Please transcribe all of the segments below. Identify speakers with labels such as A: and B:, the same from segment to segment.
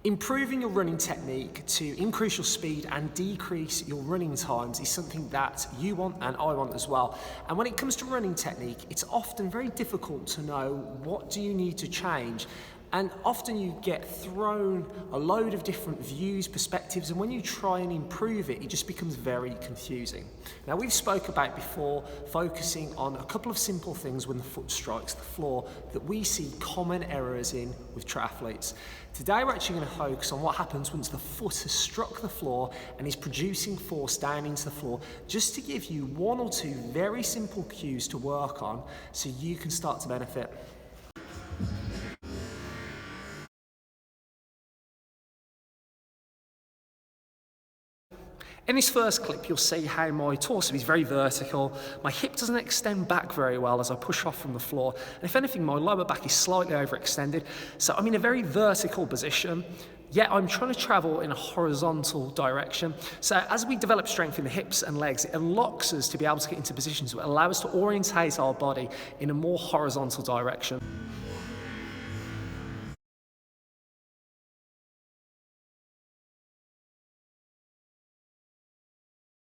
A: Improving your running technique to increase your speed and decrease your running times is something that you want and I want as well. And when it comes to running technique, it's often very difficult to know what do you need to change. And often you get thrown a load of different views, perspectives, and when you try and improve it, it just becomes very confusing. Now, we've spoke about before focusing on a couple of simple things when the foot strikes the floor that we see common errors in with triathletes. Today, we're actually going to focus on what happens once the foot has struck the floor and is producing force down into the floor, just to give you one or two very simple cues to work on so you can start to benefit. In this first clip, you'll see how my torso is very vertical, my hip doesn't extend back very well as I push off from the floor, and if anything, my lower back is slightly overextended, so I'm in a very vertical position, yet I'm trying to travel in a horizontal direction. So as we develop strength in the hips and legs, it unlocks us to be able to get into positions that allow us to orientate our body in a more horizontal direction.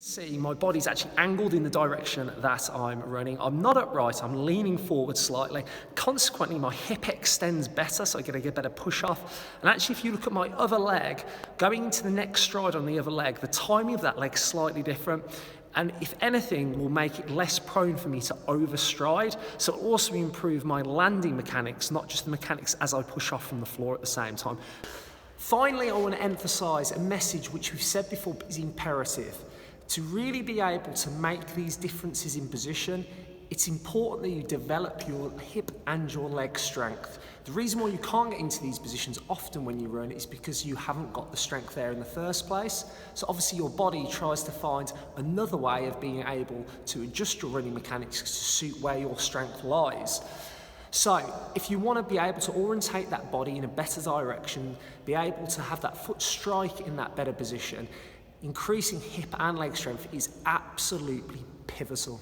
A: See, my body's actually angled in the direction that I'm running. I'm not upright, I'm leaning forward slightly. Consequently, my hip extends better, so I get a better push off. And actually, if you look at my other leg, going into the next stride on the other leg, the timing of that leg's slightly different. And if anything, will make it less prone for me to overstride. So it'll also improve my landing mechanics, not just the mechanics as I push off from the floor at the same time. Finally, I want to emphasize a message which we've said before is imperative. To really be able to make these differences in position, it's important that you develop your hip and your leg strength. The reason why you can't get into these positions often when you run is because you haven't got the strength there in the first place. So obviously your body tries to find another way of being able to adjust your running mechanics to suit where your strength lies. So if you want to be able to orientate that body in a better direction, be able to have that foot strike in that better position, increasing hip and leg strength is absolutely pivotal.